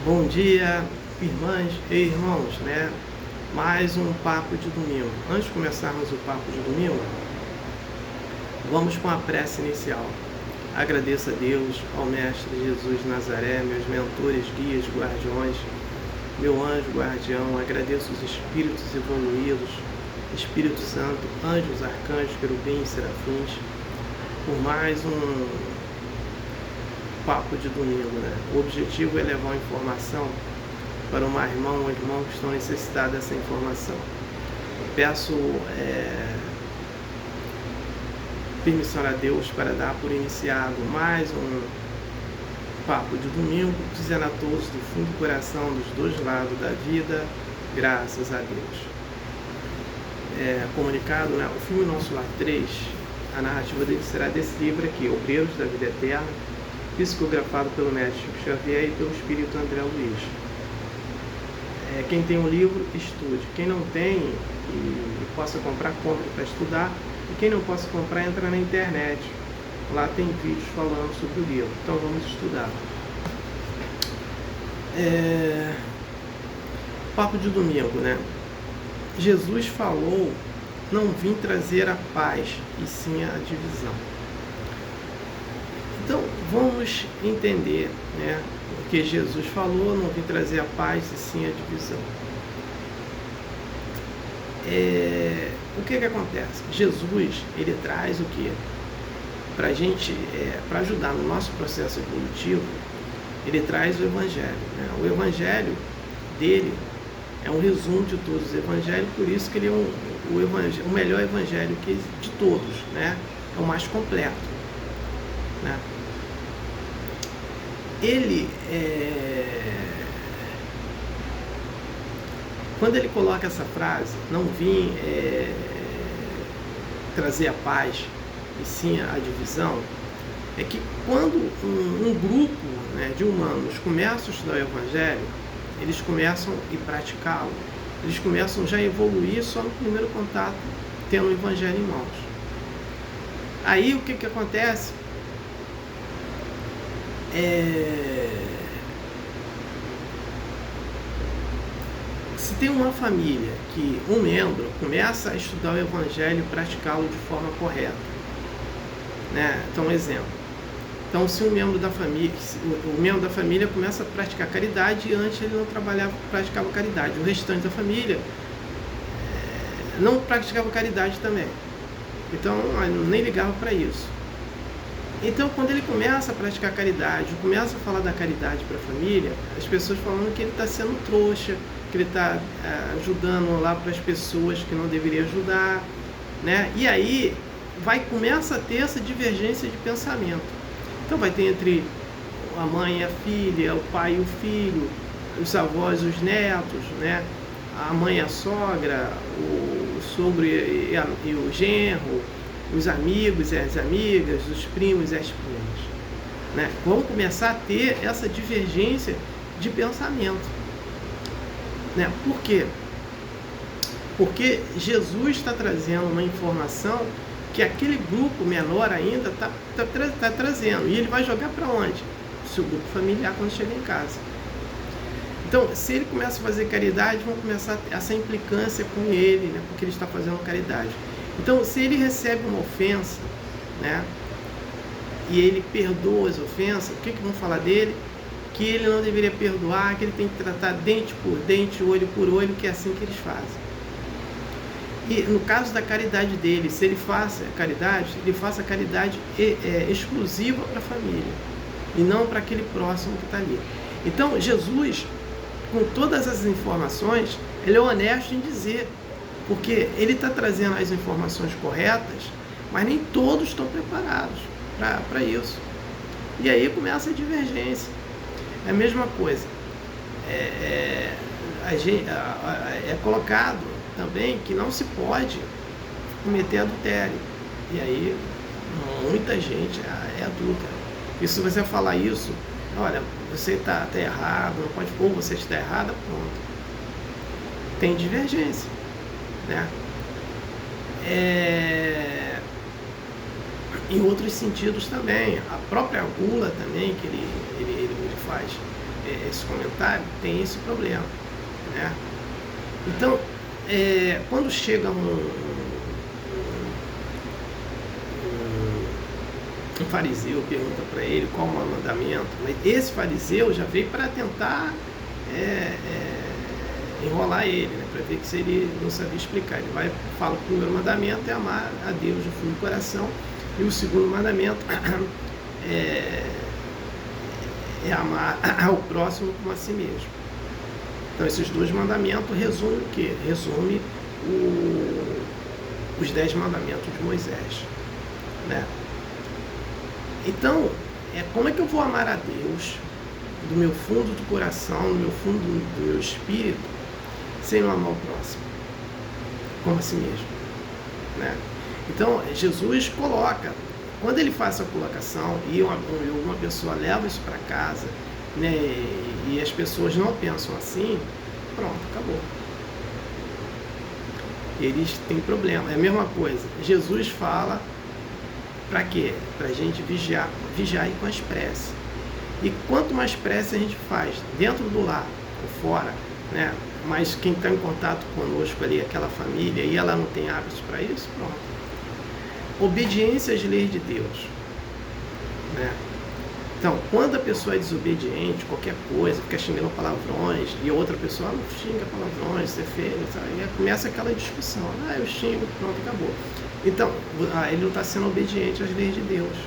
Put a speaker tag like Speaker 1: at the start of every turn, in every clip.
Speaker 1: Bom dia, irmãs e irmãos, né? Mais um papo de domingo. Antes de começarmos o papo de domingo, vamos com a prece inicial. Agradeço a Deus, ao Mestre Jesus Nazaré, meus mentores, guias, guardiões, meu anjo guardião. Agradeço os espíritos evoluídos, Espírito Santo, anjos, arcanjos, querubins, serafins, por mais um papo de domingo, né? O objetivo é levar informação para uma irmã ou um irmão que estão necessitados dessa informação. Eu peço permissão a Deus para dar por iniciado mais um papo de domingo, dizendo a todos do fundo do coração, dos dois lados da vida, graças a Deus. Comunicado, né? O filme Nosso Lar 3, a narrativa dele será desse livro aqui, Obreiros da Vida Eterna, psicografado pelo Mestre Chico Xavier e pelo Espírito André Luiz. Quem tem um livro, estude. Quem não tem e possa comprar, compre para estudar. E quem não possa comprar, entra na internet. Lá tem vídeos falando sobre o livro. Então vamos estudar. Papo de domingo, né? Jesus falou, não vim trazer a paz, e sim a divisão. Então, vamos entender, né? Porque Jesus falou, não vim trazer a paz e sim a divisão. O que acontece? Jesus, ele traz o quê? Para a gente, para ajudar no nosso processo evolutivo, ele traz o Evangelho, né? O Evangelho dele é um resumo de todos os Evangelhos, por isso que ele é o melhor Evangelho de todos, né? É o mais completo, né? Ele, quando ele coloca essa frase, não vim trazer a paz e sim a divisão, é que quando um grupo, né, de humanos começa a estudar o Evangelho, eles começam a praticá-lo, eles começam já a evoluir só no primeiro contato, tendo o Evangelho em mãos. Aí o que acontece? Se tem uma família que um membro começa a estudar o Evangelho e praticá-lo de forma correta, né? Então, um exemplo. Então, se um membro da família, o membro da família começa a praticar caridade e antes ele não praticava caridade, o restante da família não praticava caridade também. Então, nem ligava para isso. Então, quando ele começa a praticar caridade, começa a falar da caridade para a família, as pessoas falando que ele está sendo trouxa, que ele está ajudando lá para as pessoas que não deveria ajudar, né? E aí começa a ter essa divergência de pensamento. Então vai ter entre a mãe e a filha, o pai e o filho, os avós e os netos, né? A mãe e a sogra, o sogro e o genro, os amigos e as amigas, os primos e as primas, né? Vão começar a ter essa divergência de pensamento, né? Por quê? Porque Jesus está trazendo uma informação que aquele grupo menor ainda está trazendo, e ele vai jogar para onde? O seu grupo familiar quando chega em casa. Então, se ele começa a fazer caridade, vão começar essa implicância com ele, né? Porque ele está fazendo caridade. Então, se ele recebe uma ofensa, né, e ele perdoa as ofensas, o que vão falar dele? Que ele não deveria perdoar, que ele tem que tratar dente por dente, olho por olho, que é assim que eles fazem. E no caso da caridade dele, se ele faça caridade, ele faça caridade exclusiva para a família, e não para aquele próximo que está ali. Então, Jesus, com todas as informações, ele é honesto em dizer, porque ele está trazendo as informações corretas, mas nem todos estão preparados para isso. E aí começa a divergência. É a mesma coisa. É colocado também que não se pode cometer adultério. E aí muita gente é adúltera. E se você falar isso, olha, você está errado, não pode, ou você está errada, pronto. Tem divergência, né? Em outros sentidos também, a própria gula também que ele faz, esse comentário, tem esse problema, né? Então, quando chega um fariseu, pergunta para ele qual é o mandamento, mas esse fariseu já veio para tentar enrolar ele, né, para ver que se ele não sabia explicar. Ele vai fala que o primeiro mandamento é amar a Deus de fundo do coração, e o segundo mandamento é amar ao próximo como a si mesmo. Então esses dois mandamentos resumem o quê? Resume os 10 mandamentos de Moisés, né? Então, como é que eu vou amar a Deus do meu fundo do coração, do meu fundo do meu espírito, sem não amar o próximo como a si mesmo, né? Então, Jesus coloca, quando ele faz essa colocação e uma pessoa leva isso para casa, né, e as pessoas não pensam assim, pronto, acabou. Eles têm problema. É a mesma coisa. Jesus fala para quê? Para a gente vigiar e com as preces. E quanto mais prece a gente faz, dentro do lar ou fora, né? Mas quem está em contato conosco ali, aquela família, e ela não tem hábitos para isso, pronto. Obediência às leis de Deus, né? Então, quando a pessoa é desobediente, qualquer coisa, fica xingando palavrões, e outra pessoa não xinga palavrões, você é feio, aí começa aquela discussão. Eu xingo, pronto, acabou. Então, ele não está sendo obediente às leis de Deus,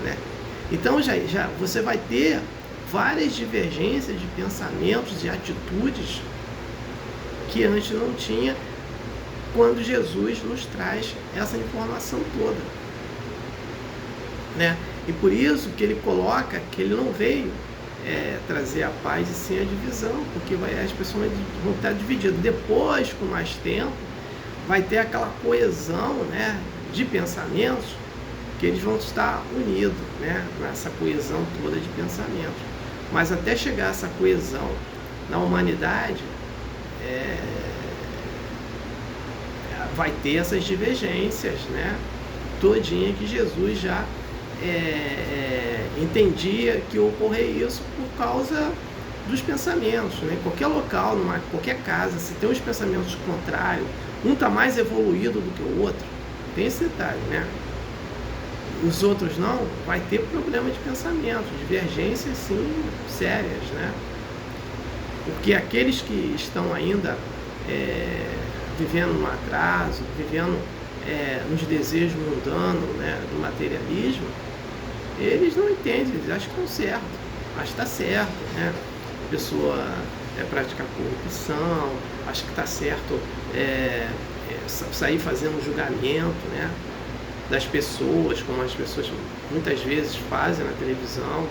Speaker 1: né? Então, já você vai ter várias divergências de pensamentos e atitudes que antes não tinha, quando Jesus nos traz essa informação toda, né? E por isso que ele coloca que ele não veio trazer a paz e sim a divisão, porque as pessoas vão estar divididas. Depois, com mais tempo, vai ter aquela coesão, né, de pensamentos, que eles vão estar unidos, né, nessa coesão toda de pensamentos. Mas até chegar a essa coesão na humanidade, vai ter essas divergências, né, todinha, que Jesus já entendia que ocorrer isso por causa dos pensamentos, né? Qualquer local, qualquer casa, se tem os pensamentos contrários, um está mais evoluído do que o outro, tem esse detalhe, né? Os outros não, vai ter problema de pensamento, divergências sim sérias, né? Porque aqueles que estão ainda vivendo no atraso, vivendo nos desejos mundanos, né, do materialismo, eles não entendem, eles acham que estão certo, acham que está certo, né? A pessoa praticar corrupção, acha que está certo sair fazendo julgamento, né, das pessoas, como as pessoas muitas vezes fazem na televisão,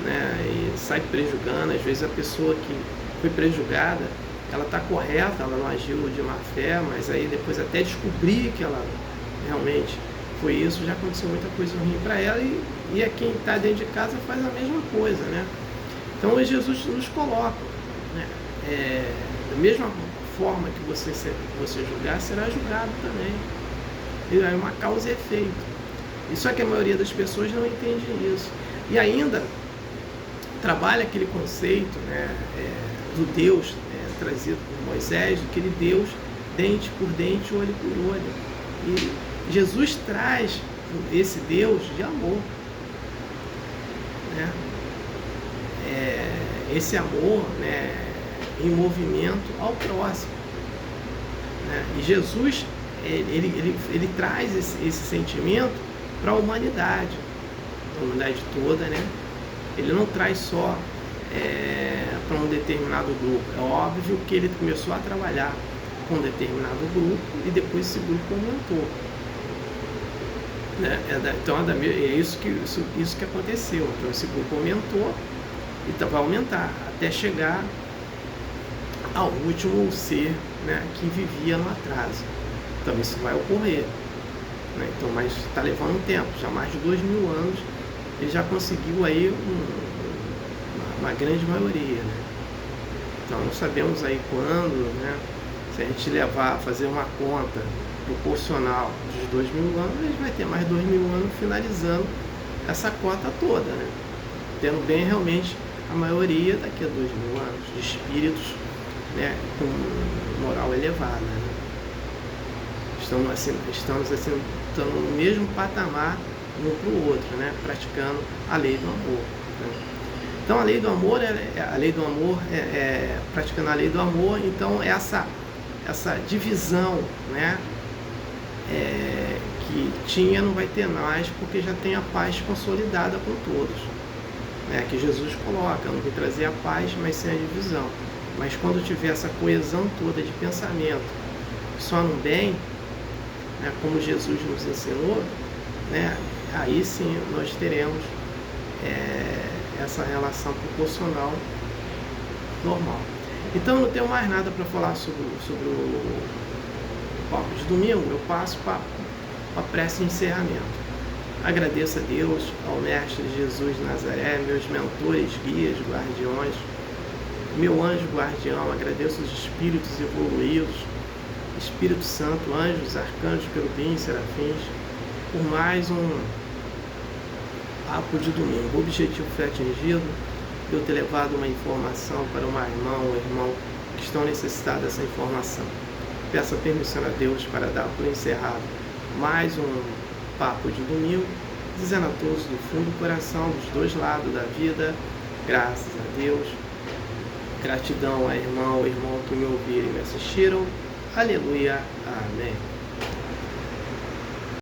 Speaker 1: né, e sai prejulgando. Às vezes a pessoa que foi prejulgada, ela está correta, ela não agiu de má fé, mas aí depois até descobrir que ela realmente foi isso, já aconteceu muita coisa ruim para ela, e a quem está dentro de casa faz a mesma coisa, né? Então Jesus nos coloca, né? Da mesma forma que você julgar, será julgado também. E é uma causa e efeito. E só que a maioria das pessoas não entende isso. E ainda trabalha aquele conceito, né, do Deus trazido por Moisés, aquele Deus dente por dente, olho por olho. E Jesus traz esse Deus de amor, né? Esse amor, né, em movimento ao próximo, né? E Jesus ele traz esse sentimento para a humanidade toda, né? Ele não traz só para um determinado grupo. É óbvio que ele começou a trabalhar com um determinado grupo e depois esse grupo aumentou, né? Então é isso que aconteceu. Então esse grupo aumentou e vai aumentar até chegar ao último ser, né, que vivia no atraso. Então isso vai ocorrer, né? Então, mas está levando um tempo, já mais de 2000 anos, ele já conseguiu aí uma grande maioria, né? Então não sabemos aí quando, né? Se a gente fazer uma conta proporcional dos 2000 anos, a gente vai ter mais 2000 anos finalizando essa cota toda, né? Tendo bem realmente a maioria daqui a 2000 anos, de espíritos, né, com moral elevada, né? Estamos assim, estando no mesmo patamar um para o outro, né, praticando a lei do amor, né? Então a lei do amor praticando a lei do amor, então essa divisão, né, que tinha não vai ter mais, porque já tem a paz consolidada com todos, né, que Jesus coloca, não vou trazer a paz, mas sem a divisão. Mas quando tiver essa coesão toda de pensamento só no bem, né, como Jesus nos ensinou, né, aí sim nós teremos essa relação proporcional normal. Então não tenho mais nada para falar sobre o papo de domingo. Eu passo para a prece de encerramento. Agradeço a Deus, ao Mestre Jesus de Nazaré, meus mentores, guias, guardiões, meu anjo guardião. Agradeço os espíritos evoluídos, Espírito Santo, anjos, arcanjos, querubins, serafins, por mais um papo de domingo. O objetivo foi atingido, eu ter levado uma informação para uma irmã ou irmão que estão necessitados dessa informação. Peço a permissão a Deus para dar por encerrado mais um papo de domingo, dizendo a todos do fundo do coração, dos dois lados da vida, graças a Deus, gratidão a irmão ou irmão que me ouviram e me assistiram. Aleluia, amém.